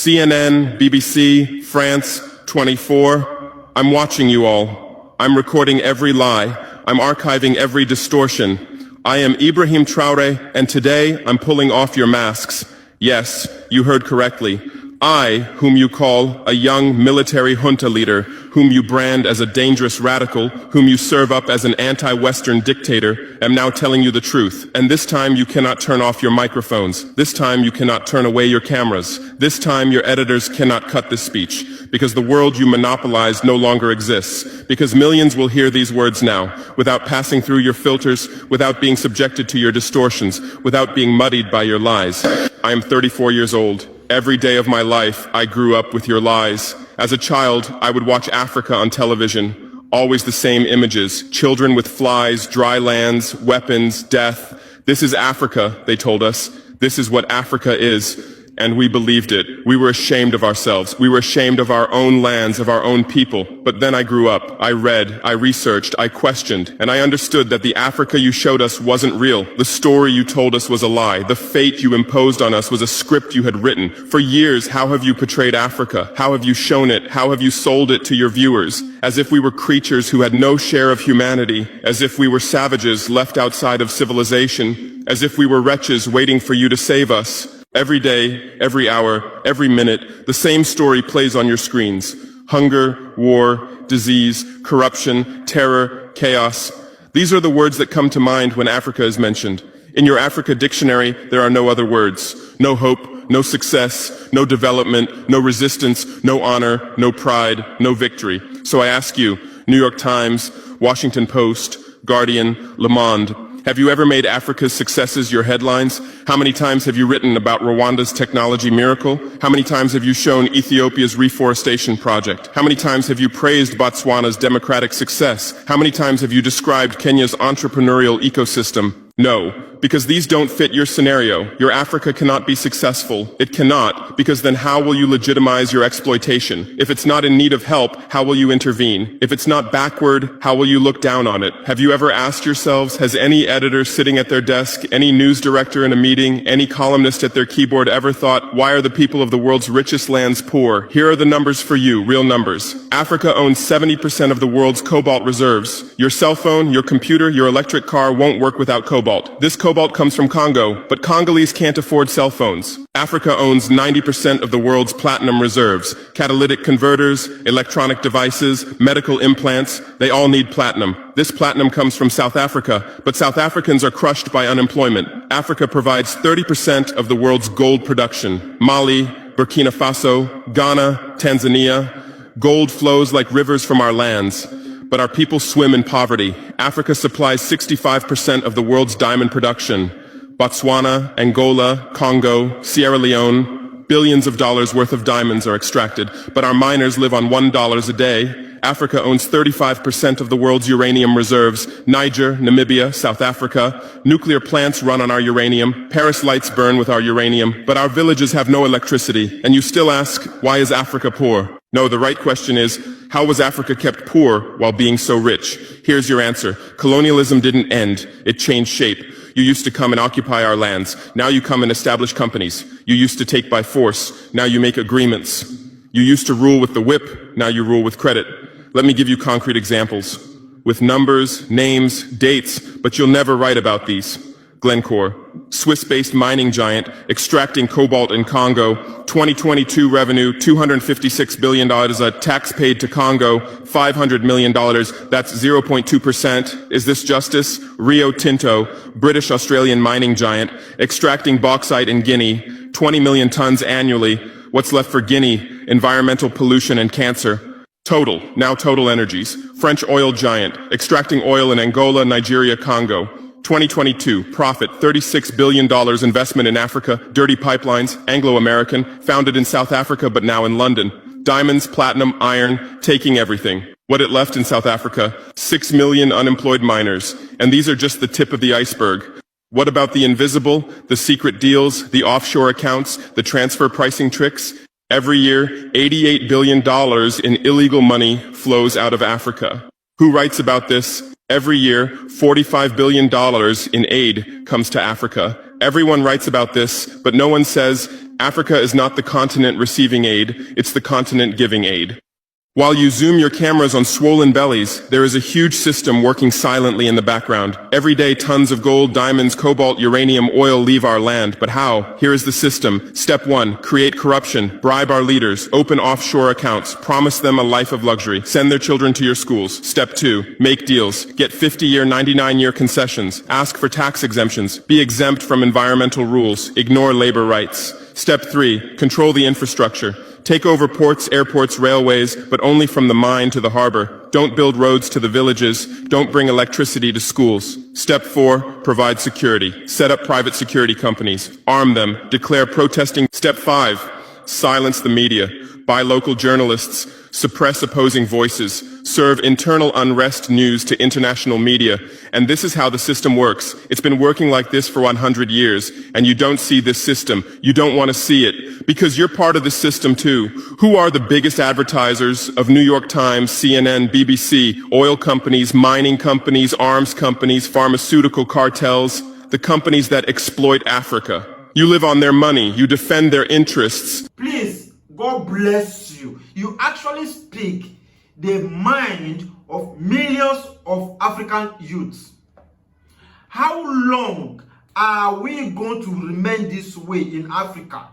CNN, BBC, France, 24. I'm watching you all. I'm recording every lie. I'm archiving every distortion. I am IBRAHIM Traoore, and today I'm pulling off your masks. Yes, you heard correctly. I, whom you call a young military junta leader, whom you brand as a dangerous radical, whom you serve up as an anti-Western dictator, am now telling you the truth. And this time you cannot turn off your microphones. This time you cannot turn away your cameras. This time your editors cannot cut this speech, because the world you monopolize no longer exists. Because millions will hear these words now, without passing through your filters, without being subjected to your distortions, without being muddied by your lies. I am 34 years old. Every day of my life, I grew up with your lies. As a child, I would watch Africa on television. Always the same images. Children with flies, dry lands, weapons, death. This is Africa, they told us. This is what Africa is. And we believed it. We were ashamed of ourselves. We were ashamed of our own lands, of our own people. But then I grew up. I read, I researched, I questioned, and I understood that the Africa you showed us wasn't real. The story you told us was a lie. The fate you imposed on us was a script you had written. For years, how have you portrayed Africa? How have you shown it? How have you sold it to your viewers? As if we were creatures who had no share of humanity. As if we were savages left outside of civilization. As if we were wretches waiting for you to save us. Every day, every hour, every minute, the same story plays on your screens. Hunger, war, disease, corruption, terror, chaos. These are the words that come to mind when Africa is mentioned. In your Africa dictionary, there are no other words. No hope, no success, no development, no resistance, no honor, no pride, no victory. So I ask you, New York Times, Washington Post, Guardian, Le Monde, have you ever made Africa's successes your headlines? How many times have you written about Rwanda's technology miracle? How many times have you shown Ethiopia's reforestation project? How many times have you praised Botswana's democratic success? How many times have you described Kenya's entrepreneurial ecosystem? No, because these don't fit your scenario. Your Africa cannot be successful. It cannot, because then how will you legitimize your exploitation? If it's not in need of help, how will you intervene? If it's not backward, how will you look down on it? Have you ever asked yourselves, has any editor sitting at their desk, any news director in a meeting, any columnist at their keyboard ever thought, why are the people of the world's richest lands poor? Here are the numbers for you, real numbers. Africa owns 70% of the world's cobalt reserves. Your cell phone, your computer, your electric car won't work without cobalt. This cobalt comes from Congo, but Congolese can't afford cell phones. Africa owns 90% of the world's platinum reserves. Catalytic converters, electronic devices, medical implants, they all need platinum. This platinum comes from South Africa, but South Africans are crushed by unemployment. Africa provides 30% of the world's gold production. Mali, Burkina Faso, Ghana, Tanzania. Gold flows like rivers from our lands. But our people swim in poverty. Africa supplies 65% of the world's diamond production. Botswana, Angola, Congo, Sierra Leone, billions of dollars worth of diamonds are extracted, but our miners live on $1 a day. Africa owns 35% of the world's uranium reserves. Niger, Namibia, South Africa. Nuclear plants run on our uranium. Paris lights burn with our uranium, but our villages have no electricity. And you still ask, why is Africa poor? No, the right question is, how was Africa kept poor while being so rich? Here's your answer. Colonialism didn't end. It changed shape. You used to come and occupy our lands. Now you come and establish companies. You used to take by force. Now you make agreements. You used to rule with the whip. Now you rule with credit. Let me give you concrete examples. With numbers, names, dates, but you'll never write about these. Glencore, Swiss-based mining giant, extracting cobalt in Congo. 2022 revenue, $256 billion. A tax paid to Congo, $500 million. That's 0.2%. Is this justice? Rio Tinto, British-Australian mining giant, extracting bauxite in Guinea, 20 million tons annually. What's left for Guinea? Environmental pollution and cancer. Total, now Total Energies, French oil giant, extracting oil in Angola, Nigeria, Congo. 2022, profit, $36 billion investment in Africa, dirty pipelines, Anglo-American, founded in South Africa but now in London. Diamonds, platinum, iron, taking everything. What it left in South Africa, 6 million unemployed miners. And these are just the tip of the iceberg. What about the invisible, the secret deals, the offshore accounts, the transfer pricing tricks? Every year, $88 billion in illegal money flows out of Africa. Who writes about this? Every year, $45 billion in aid comes to Africa. Everyone writes about this, but no one says Africa is not the continent receiving aid, it's the continent giving aid. While you zoom your cameras on swollen bellies, there is a huge system working silently in the background. Every day, tons of gold, diamonds, cobalt, uranium, oil leave our land. But how? Here is the system. Step 1. Create corruption. Bribe our leaders. Open offshore accounts. Promise them a life of luxury. Send their children to your schools. Step 2. Make deals. Get 50-year, 99-year concessions. Ask for tax exemptions. Be exempt from environmental rules. Ignore labor rights. Step 3. Control the infrastructure. Take over ports, airports, railways, but only from the mine to the harbor. Don't build roads to the villages. Don't bring electricity to schools. Step 4. Provide security. Set up private security companies. Arm them. Declare protesting. Step 5. Silence the media. Buy local journalists. Suppress opposing voices. Serve internal unrest news to international media. And this is how the system works. It's been working like this for 100 years, and you don't see this system. You don't want to see it, because you're part of the system too. Who are the biggest advertisers of New York Times, CNN, BBC, oil companies, mining companies, arms companies, pharmaceutical cartels, the companies that exploit Africa? You live on their money. You defend their interests. Please, God bless you. You actually speak the mind of millions of African youths. How long are we going to remain this way in Africa?